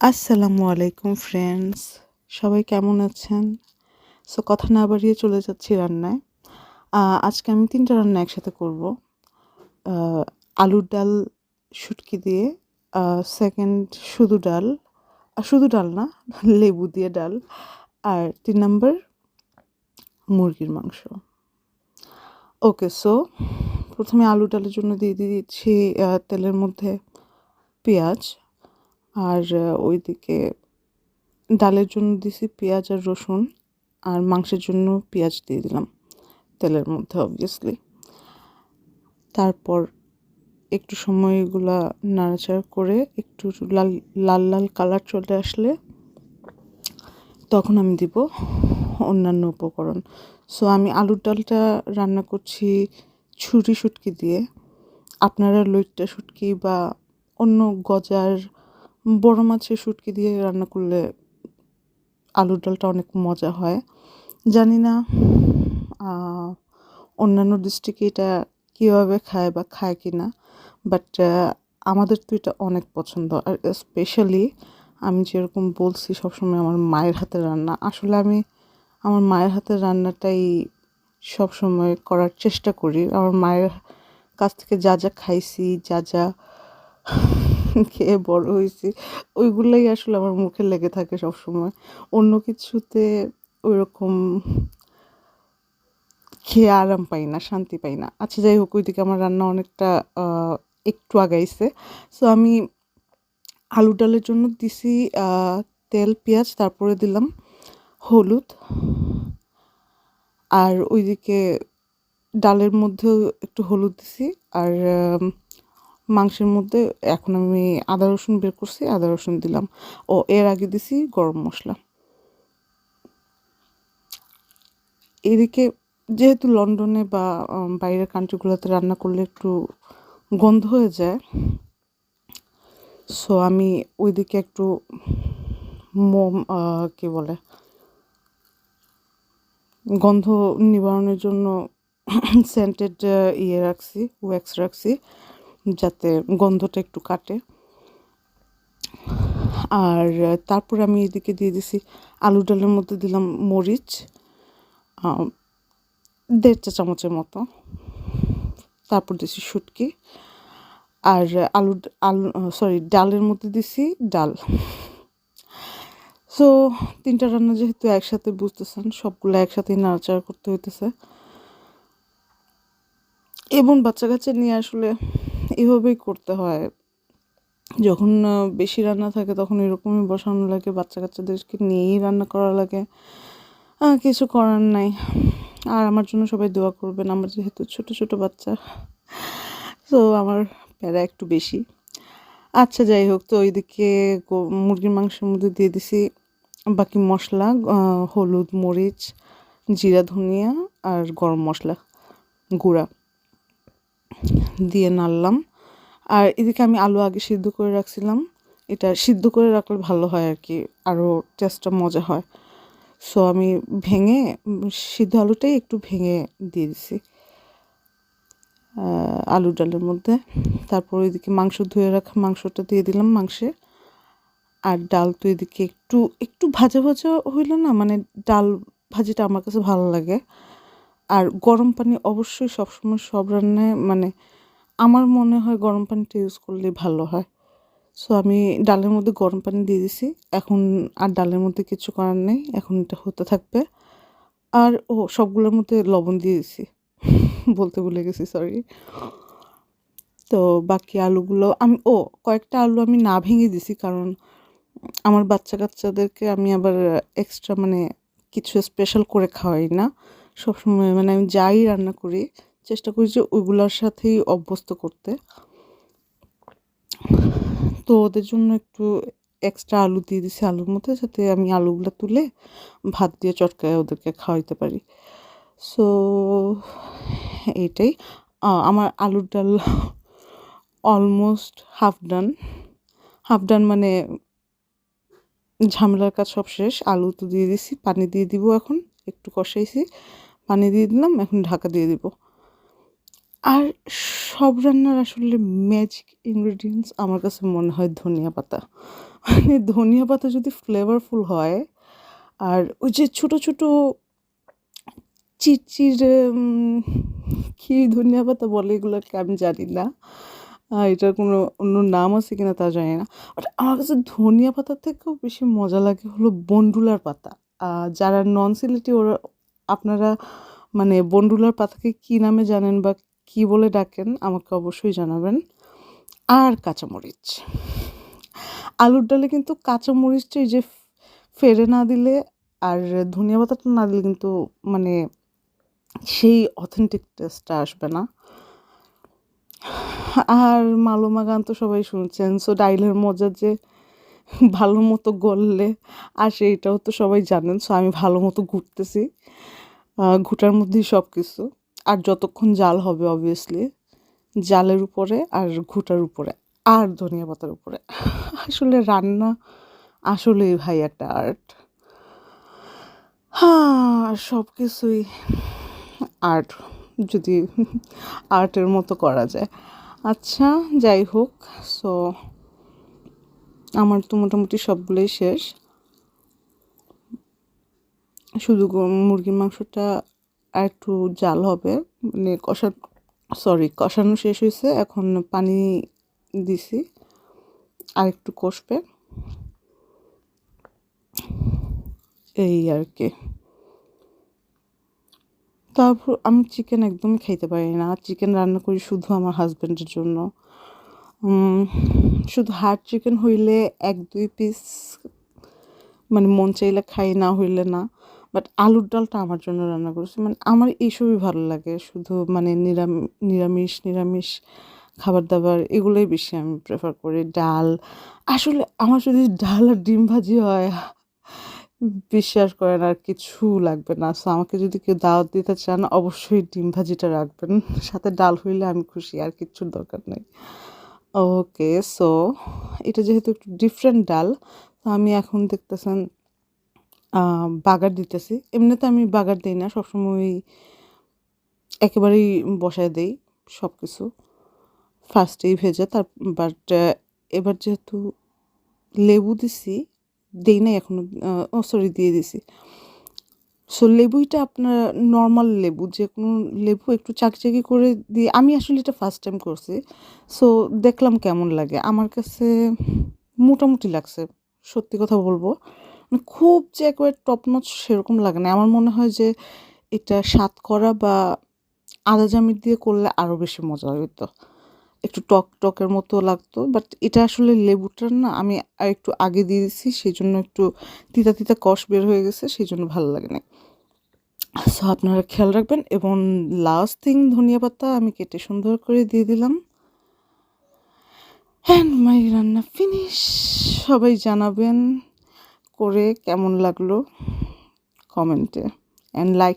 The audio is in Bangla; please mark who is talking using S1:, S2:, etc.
S1: আসসালামু আলাইকুম ফ্রেন্ডস। সবাই কেমন আছেন? সো কথা না বাড়িয়ে চলে যাচ্ছি রান্নায়। আজকে আমি ৩ টা রান্না একসাথে করব। আ আলুর ডাল শুটকি দিয়ে, 2nd শুধু ডাল, শুধু ডাল না, লেবু দিয়ে ডাল। আর ৩ নাম্বার মুরগির মাংস। ওকে, সো ১ম এ আলু ডালের জন্য দিয়ে দিচ্ছি তেলের মধ্যে পেঁয়াজ। আর ওইদিকে ডালের জন্য দিছি পেঁয়াজ আর রসুন, আর মাংসের জন্য পেঁয়াজ দিয়ে দিলাম তেলের মধ্যে অবভিয়াসলি। তারপর একটু সময় এগুলা নাড়াচাড়া করে একটু লাল লাল লাল কালার চলে আসলে তখন আমি দিব অন্যান্য উপকরণ। সো আমি আলুর ডালটা রান্না করছি ছুরি শুটকি দিয়ে। আপনারা লইট্টা শুটকি বা অন্য গজার বড় মাছের শুটকি দিয়ে রান্না করলে আলুর ডালটা অনেক মজা হয়। জানি না অন্যান্য ডিস্ট্রিক্টে এটা কীভাবে খায় বা খায় কি না, বাট আমাদের তো এটা অনেক পছন্দ। আর স্পেশালি আমি যেরকম বলছি সবসময় আমার মায়ের হাতের রান্না, আসলে আমি আমার মায়ের হাতের রান্নাটাই সবসময় করার চেষ্টা করি। আমার মায়ের কাছ থেকে যা যা খাইছি, যা যা খেয়ে বড় হয়েছি, ওইগুলোই আসলে আমার মুখে লেগে থাকে সবসময়। অন্য কিছুতে ওইরকম খেয়ে আরাম পাই না, শান্তি পাই না। আচ্ছা, যাই হোক, ওইদিকে আমার রান্না অনেকটা একটু আগাইছে। সো আমি আলু ডালের জন্য দিছি তেল, পেঁয়াজ, তারপরে দিলাম হলুদ। আর ওইদিকে ডালের মধ্যেও একটু হলুদ দিছি। আর মাংসের মধ্যে এখন আমি আদা রসুন বের করছি, আদা রসুন দিলাম। এর আগে দিছি গরম মশলা। এদিকে যেহেতু লন্ডনে বা বাইরের কান্ট্রিগুলোতে রান্না করলে একটু গন্ধ হয়ে যায়, সো আমি ওইদিকে একটু কী বলে, গন্ধ নিবারণের জন্য সেন্টেড রাখছি, ওয়্যাক্স রাখছি, যাতে গন্ধটা একটু কাটে। আর তারপরে আমি এদিকে দিয়ে দিছি আলু ডালের মধ্যে দিলাম মরিচ 1.5 চা চামচের মতো। তারপর দিছি শুটকি। আর ডালের মধ্যে দিছি ডাল। সো 3টা রান্না যেহেতু একসাথে, বুঝতেছেন সবগুলো একসাথেই নাড়াচাড়া করতে হইতেছে। এবং বাচ্চা কাচ্চা নিয়ে আসলে এভাবেই করতে হয়। যখন বেশি রান্না থাকে তখন এরকমই বসানো লাগে, বাচ্চা কাচ্চাদেরকে নিয়েই রান্না করা লাগে। কিছু করার নাই। আর আমার জন্য সবাই দোয়া করবেন, আমার যেহেতু ছোট ছোট বাচ্চা, তো আমার প্যারা একটু বেশি। আচ্ছা, যাই হোক, তো ওইদিকে মুরগির মাংসের মধ্যে দিয়ে দিছি বাকি মশলা, হলুদ, মরিচ, জিরা, ধনিয়া আর গরম মশলা গুঁড়া দিয়ে নাড়লাম। আর এদিকে আমি আলু আগে সিদ্ধ করে রাখছিলাম। এটা সিদ্ধ করে রাখলে ভালো হয় আর কি, আরও টেস্টটা মজা হয়। সো আমি ভেঙে সিদ্ধ আলুটাই একটু ভেঙে দিয়ে দিছি আলু ডালের মধ্যে। তারপর ওইদিকে মাংস ধুয়ে রাখা মাংসটা দিয়ে দিলাম মাংসে। আর ডাল তো এদিকে একটু একটু ভাজা ভাজা হইলে না, মানে ডাল ভাজিটা আমার কাছে ভালো লাগে। আর গরম পানি অবশ্যই সবসময় সব রান্নায়, মানে আমার মনে হয় গরম পানিটা ইউজ করলেই ভালো হয়। সো আমি ডালের মধ্যে গরম পানি দিয়ে দিছি। এখন আর ডালের মধ্যে কিছু করার নেই, এখন এটা হতে থাকবে। আর সবগুলোর মধ্যে লবণ দিয়ে দিছি, বলতে ভুলে গেছি, সরি। তো বাকি আলুগুলো আমি কয়েকটা আলু আমি না ভেঙে দিছি, কারণ আমার বাচ্চা কাচ্চাদেরকে আমি আবার এক্সট্রা, মানে কিছু স্পেশাল করে খাওয়াই না সবসময়। মানে আমি যাই রান্না করি চেষ্টা করি যে ওইগুলোর সাথেই অভ্যস্ত করতে। তো ওদের জন্য একটু এক্সট্রা আলু দিয়ে দিছি আলুর মধ্যে, যাতে আমি আলুগুলো তুলে ভাত দিয়ে চটকায় ওদেরকে খাওয়াইতে পারি। সো এইটাই। আমার আলুর ডাল অলমোস্ট হাফ ডান, মানে ঝামেলার কাজ সব শেষ। আলু তো দিয়ে দিছি, পানি দিয়ে দিব এখন। একটু কষাইছি, পানি দিয়ে দিলাম, এখন ঢাকা দিয়ে দিব। আর সব রান্নার আসলে ম্যাজিক ইনগ্রিডিয়েন্টস আমার কাছে মনে হয় ধনিয়া পাতা। মানে ধনিয়া পাতা যদি ফ্লেভারফুল হয় আর ওই যে ছোট, ছোট চিড়চিড়ে কি ধনিয়া পাতা বলে এগুলোকে আমি জানি না। এটার কোনো অন্য নাম আছে কিনা তা জানি না। বাট আমার কাছে ধনিয়া পাতার থেকেও বেশি মজা লাগে হলো বন্ডুলার পাতা। যারা নন সিলেটি ওরা আপনারা মানে বন্ডুলার পাতাকে কী নামে জানেন বা কী বলে ডাকেন আমাকে অবশ্যই জানাবেন। আর কাঁচামরিচ। আলুর ডালে কিন্তু কাঁচামরিচটা এই যে ফেড়ে না দিলে আর ধনিয়া পাতাটা না দিলে কিন্তু মানে সেই অথেন্টিক টেস্টটা আসবে না। আর মালুমা গান তো সবাই শুনছেন। সো ডাইলের মজা যে ভালো মতো গললে আসে এটাও তো সবাই জানেন। সো আমি ভালো মতো ঘুটতেছি। ঘুটার মধ্যেই সব কিছু। আর যতক্ষণ জাল হবে obviously জালের উপরে আর ঘুটার উপরে আর ধনিয়া পাতার উপরে। আসলে রান্না আসলেই ভাই একটা আর্ট। সব কিছুই আর্ট যদি আর্টের মতো করা যায়। আচ্ছা যাই হোক, সো আমার তো মোটামুটি সবগুলোই শেষ। শুধু মুরগির মাংসটা আরেকটু জাল হবে, মানে কষানো শেষ হয়েছে, এখন পানি দিছি আরেকটু কষবে, এই আর কি। তারপর আমি চিকেন একদমই খাইতে পারি না। চিকেন রান্না করি শুধু আমার হাজব্যান্ডের জন্য। শুধু হার্ড চিকেন হইলে 1-2 পিস মানে মন চাইলে খাই, না হইলে না। বাট আলুর ডালটা আমার জন্য রান্না করেছি। মানে আমার এইসবই ভালো লাগে। শুধু মানে নিরামিষ খাবার দাবার এগুলোই বেশি আমি প্রেফার করি। ডাল আসলে আমার যদি ডাল আর ডিম ভাজি হয় বিশ্বাস করেন আর কিছু লাগবে না। সো আমাকে যদি কেউ দাওয়াত দিতে চান অবশ্যই ডিম ভাজিটা রাখবেন। সাথে ডাল হইলে আমি খুশি, আর কিচ্ছুর দরকার নেই। ওকে, সো এটা যেহেতু একটু ডিফারেন্ট ডাল, তো আমি এখন দেখতেছেন বাগার দিতেছি। এমনিতে আমি বাগার দেই না, সবসময় একেবারেই বসায় দেই সব কিছু। ফার্স্টেই ভেজে বাট এবার যেহেতু লেবু দিছি, দেই নাই এখনো, সরি দিয়ে দিছি। সো লেবুইটা আপনার নর্মাল লেবু, যে কোনো লেবু একটু চাকচাকি করে দিয়ে আমি আসলে এটা ফার্স্ট টাইম করছি। সো দেখলাম কেমন লাগে। আমার কাছে মোটামুটি লাগছে, সত্যি কথা বলবো। মানে খুব যে একেবারে টপ নচ সেরকম লাগে না। আমার মনে হয় যে এটা সাতকরা বা আদা জামির দিয়ে করলে আরও বেশি মজা হইতো। একটু টকের মতো লাগতো। বাট এটা আসলে লেবুটার না আমি আরেকটু আগে দিয়ে দিছি, সেজন্য একটু তিতা কষ বের হয়ে গেছে, সেজন্য ভালো লাগে নাই। সো আপনারা খেয়াল রাখবেন। এবং লাস্ট থিং ধনিয়া পাতা আমি কেটে সুন্দর করে দিয়ে দিলাম। অ্যান্ড মাই রান্না ফিনিশ। সবাই জানাবেন করে কেমন লাগলো কমেন্টে, অ্যান্ড লাইক